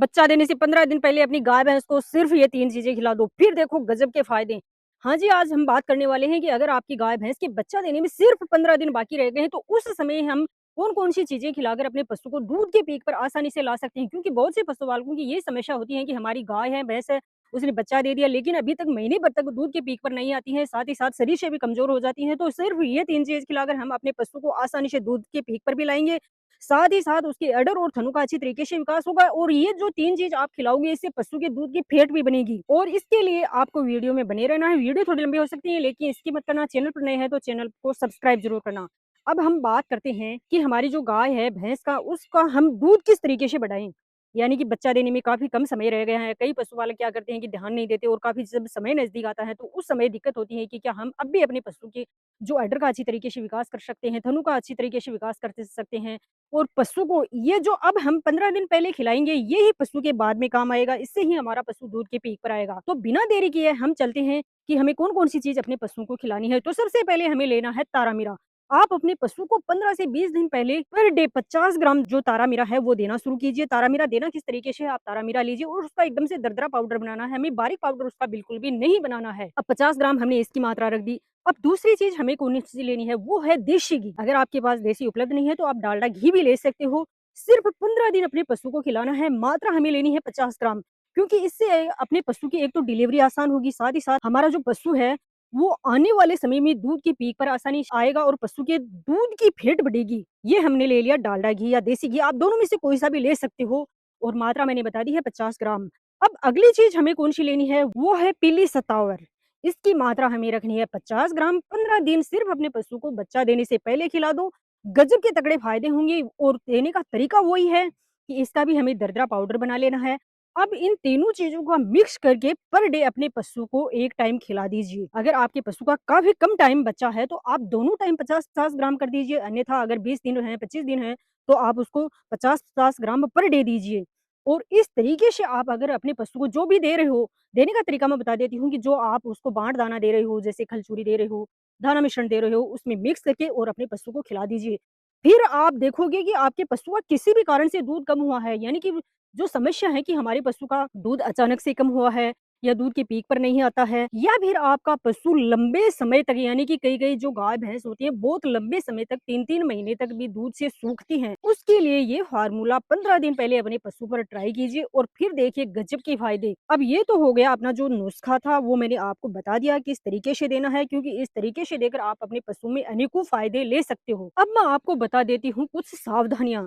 बच्चा देने से 15 दिन पहले अपनी गाय-भैंस को सिर्फ़ ये 3 चीज़ें खिला दो, फिर देखो गज़ब के फ़ायदे। हाँ जी, आज हम बात करने वाले हैं कि अगर आपकी गाय-भैंस के बच्चा देने में सिर्फ़ 15 दिन बाकी रह गए हैं, तो उस समय हम कौन-कौन सी चीज़ें खिलाकर अपने पशु को दूध के पीक पर आसानी से ला सकते हैं? क्योंकि बहुत से पशुपालकों की ये समस्या होती है कि हमारी गाय है, भैंस है, उसने बच्चा दे दिया, लेकिन अभी तक महीने भर तक दूध के पीक पर नहीं आती है, साथ ही साथ शरीर से भी कमज़ोर हो जाती हैं। तो सिर्फ़ ये 3 चीज़ खिलाकर हम अपने पशु को आसानी से दूध के पीक पर भी लाएँगे, साथ ही साथ उसके अडर और थनों का अच्छी तरीके से विकास होगा और ये जो 3 चीज़ आप खिलाओगे इससे पशु के दूध की फेट भी बनेगी और इसके लिए आपको वीडियो में बने रहना है। वीडियो थोड़ी लंबी हो सकती है लेकिन स्किप मत करना, चैनल पर नए हैं तो चैनल को सब्सक्राइब ज़रूर करना। अब हम बात करते हैं कि हमारी जो गाय है, भैंस का उसका हम दूध किस तरीके से बढ़ाएँ? यानी कि बच्चा देने में काफ़ी कम समय रह गया है। कई पशुपालक क्या करते हैं कि ध्यान नहीं देते और काफ़ी जब समय नज़दीक आता है तो उस समय दिक्कत होती है कि क्या हम अब भी अपने पशु के जो अडर का अच्छी तरीके से विकास कर सकते हैं, थनों का अच्छी तरीके से विकास कर सकते हैं और पशु को ये जो अब हम 15 दिन पहले खिलाएँगे, ये ही पशु के बाद में काम आएगा, इससे ही हमारा पशु दूध के पीक पर आएगा। तो बिना देरी किए हम चलते हैं कि हमें कौन-कौन सी चीज़ अपने पशु को खिलानी है। तो सबसे पहले हमें लेना है तारामीरा। आप अपने पशु को 15 से 20 दिन पहले पर डे 50 ग्राम जो तारामीरा है वो देना शुरू कीजिए। तारामीरा देना किस तरीके से है, आप तारामीरा लीजिए और उसका एकदम से दरदरा पाउडर बनाना है, हमें बारीक पाउडर उसका बिल्कुल भी नहीं बनाना है। अब 50 ग्राम हमने इसकी मात्रा रख दी। अब दूसरी चीज़ हमें कौन-सी लेनी है, वो है देशी घी। अगर आपके पास देशी उपलब्ध नहीं है, तो आप डालडा घी भी ले सकते हो। सिर्फ़ 15 दिन अपने पशु को खिलाना है, मात्रा हमें लेनी है 50 ग्राम, क्योंकि इससे अपने पशु की एक तो डिलीवरी आसान होगी, साथ ही साथ हमारा जो पशु है, वो आने वाले समय में दूध की पीक पर आसानी से आएगा और पशु के दूध की फेट बढ़ेगी। ये हमने ले लिया डालडा घी या देसी घी, आप दोनों में से कोई-सा भी ले सकते हो और मात्रा मैंने बता दी है 50 ग्राम। अब अगली चीज़ हमें कौन-सी लेनी है, वो है पीली सतावर। इसकी मात्रा हमें रखनी है 50 ग्राम, 15 दिन सिर्फ अपने पशु को बच्चा देने से पहले खिला दो, गज़ब के तगड़े फ़ायदे होंगे और देने का तरीका वही है कि इसका भी हमें दरदरा पाउडर बना लेना है। अब इन तीनों चीज़ों का मिक्स करके पर डे अपने पशु को 1 टाइम खिला दीजिए। अगर आपके पशु का काफ़ी कम टाइम बचा है, तो आप दोनों टाइम 50-50 ग्राम कर दीजिए, अन्यथा अगर 20 दिन हैं, 25 दिन हैं, तो आप उसको 50-50 ग्राम पर डे दीजिए। और इस तरीके से आप अगर अपने पशु को जो भी दे रहे हो, देने का तरीका मैं बता देती हूँ कि जो आप उसको बाँट दाना दे रहे हो, जैसे खलचूरी दे रहे हो, दाना मिश्रण दे रहे हो, उसमें मिक्स करके और अपने पशु को खिला दीजिए। फिर आप देखोगे कि आपके पशु का किसी भी कारण से दूध कम हुआ है, यानी कि जो समस्या है कि हमारे पशु का दूध अचानक से कम हुआ है या दूध के पीक पर नहीं आता है या फिर आपका पशु लंबे समय तक यानी कि कई-कई जो गाय भैंस होती है बहुत लंबे समय तक 3-3 महीने तक भी दूध से सूखती हैं। उसके लिए ये फार्मूला 15 दिन पहले अपने पशु पर ट्राई कीजिए और फिर देखिए गजब के फायदे। अब ये तो हो गया अपना जो नुस्खा था वो मैंने आपको बता दिया किस तरीके से देना है क्योंकि इस तरीके से देकर आप अपने पशु में अनेकों फायदे ले सकते हो। अब मैं आपको बता देती हूँ कुछ सावधानियाँ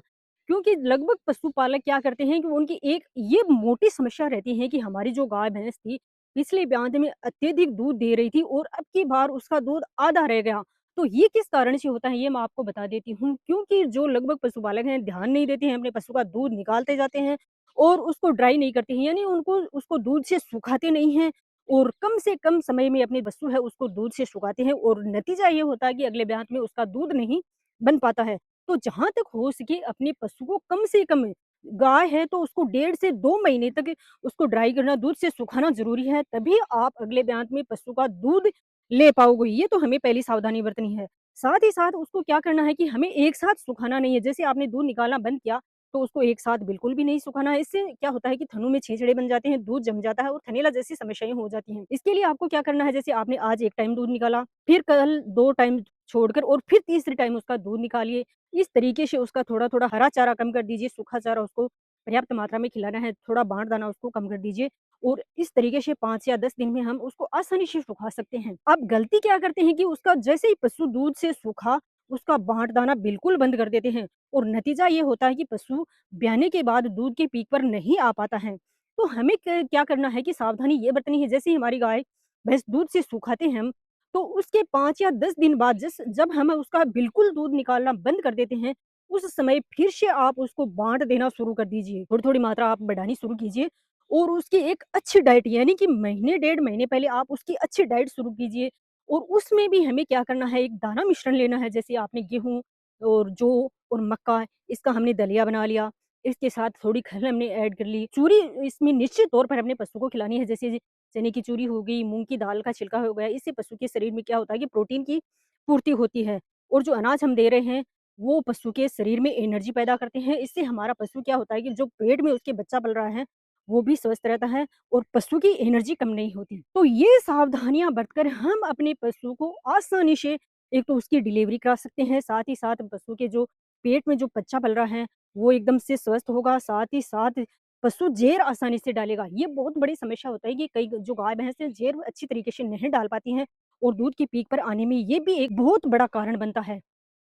क्योंकि लगभग पशुपालक क्या करते हैं कि उनकी एक ये मोटी समस्या रहती है कि हमारी जो गाय भैंस थी पिछले ब्यात में अत्यधिक दूध दे रही थी और अब की बार उसका दूध आधा रह गया। तो ये किस कारण से होता है ये मैं आपको बता देती हूँ क्योंकि जो लगभग पशुपालक हैं ध्यान नहीं देते हैं अपने पशु का दूध निकालते जाते हैं और उसको ड्राई नहीं करते हैं यानी उनको उसको दूध से सुखाते नहीं हैं और कम से कम समय में अपने पशु है उसको दूध से सुखाते हैं और नतीजा ये होता है कि अगले ब्यात में उसका दूध नहीं बन पाता है। तो जहाँ तक हो सके अपने पशु को कम से कम गाय है तो उसको 1.5 से 2 महीने तक उसको ड्राई करना, दूध से सुखाना ज़रूरी है, तभी आप अगले ब्यात में पशु का दूध ले पाओगे। ये तो हमें पहली सावधानी बरतनी है। साथ ही साथ उसको क्या करना है कि हमें एक साथ सुखाना नहीं है। जैसे आपने दूध निकालना बंद किया, तो उसको एक साथ बिल्कुल भी नहीं सुखाना है। इससे क्या होता है कि थनों में छेछड़े बन जाते हैं, दूध जम जाता है और थनैला जैसी समस्याएँ हो जाती हैं। इसके लिए आपको क्या करना है, जैसे आपने आज 1 टाइम दूध निकाला, फिर कल 2 टाइम छोड़कर और फिर तीसरे टाइम उसका दूध निकालिए। इस तरीके से उसका थोड़ा-थोड़ा हरा चारा कम कर दीजिए, सूखा चारा उसको पर्याप्त मात्रा में खिलाना है, थोड़ा बाँट दाना उसको कम कर दीजिए और इस तरीके से 5 या 10 दिन में हम उसको आसानी से सुखा सकते हैं। अब गलती क्या करते हैं कि उसका जैसे ही पशु दूध से सूखा, उसका बाँट दाना बिल्कुल बंद कर देते हैं और नतीजा ये होता है कि पशु ब्याने के बाद दूध के पीक पर नहीं आ पाता है। तो हमें क्या करना है कि सावधानी ये बरतनी है, जैसे ही हमारी गाय, भैंस दूध से सुखाते हैं हम, तो उसके 5 या 10 दिन बाद जब हम उसका बिल्कुल दूध निकालना बंद कर देते हैं, उस समय फिर से आप उसको बाँट देना शुरू कर दीजिए। थोड़ी-थोड़ी मात्रा आप बढ़ानी शुरू कीजिए और उसकी एक अच्छी डाइट यानी कि महीने, डेढ़ महीने पहले आप उसकी अच्छी डाइट शुरू कीजिए और उसमें भी हमें क्या करना है, एक दाना मिश्रण लेना है। जैसे आपने गेहूँ और जौ और मक्का इसका हमने दलिया बना लिया। इसके साथ थोड़ी खल हमने ऐड कर ली। चूरी इसमें निश्चित तौर पर अपने पशु को खिलानी है। जैसे चने की चूरी हो गई, मूँग की दाल का छिलका हो गया, इससे पशु के शरीर में क्या होता है कि प्रोटीन की पूर्ति होती है और जो अनाज हम दे रहे हैं वो पशु के शरीर में एनर्जी पैदा करते हैं। इससे हमारा पशु क्या होता है कि जो पेट में उसके बच्चा पल रहा है, वो भी स्वस्थ रहता है और पशु की एनर्जी कम नहीं होती। तो ये सावधानियाँ बरतकर हम अपने पशु को आसानी से एक तो उसकी डिलीवरी करा सकते हैं, साथ ही साथ पशु के जो पेट में जो बच्चा पल रहा है, वो एकदम से स्वस्थ होगा, साथ ही साथ पशु ज़ेर आसानी से डालेगा। ये बहुत बड़ी समस्या होता है कि कई जो गाय-भैंस हैं, ज़ेर अच्छी तरीके से नहीं डाल पाती हैं और दूध की पीक पर आने में ये भी एक बहुत बड़ा कारण बनता है।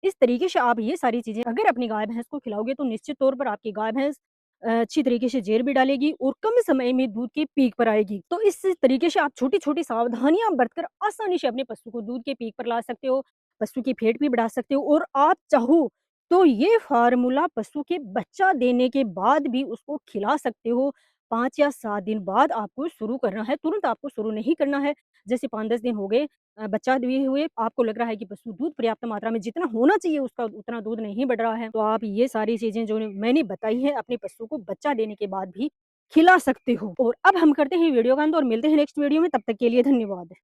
इस तरीके से आप ये सारी चीज़ें अगर अपनी गाय-भैंस को खिलाओगे तो निश्चित तौर पर आपकी गाय-भैंस अच्छी तरीके से ज़ेर भी डालेगी और कम समय में दूध की पीक पर आएगी। तो इस तरीके से आप छोटी-छोटी सावधानियाँ बरतकर आसानी से अपने पशु को दूध के पीक पर ला सकते हो, पशु की फेट भी बढ़ा सकते हो और आप चाहो तो ये फ़ॉर्मूला पशु के बच्चा देने के बाद भी उसको खिला सकते हो। 5 या 7 दिन बाद आपको शुरू करना है, तुरंत आपको शुरू नहीं करना है। जैसे 5-10 दिन हो गए बच्चा दिए हुए, आपको लग रहा है कि पशु दूध पर्याप्त मात्रा में जितना होना चाहिए उसका उतना दूध नहीं बढ़ रहा है, तो आप ये सारी चीज़ें जो मैंने बताई हैं अपने पशु को बच्चा देने के बाद भी खिला सकते हो। और अब हम करते हैं वीडियो का अंत और मिलते हैं नेक्स्ट वीडियो में, तब तक के लिए धन्यवाद।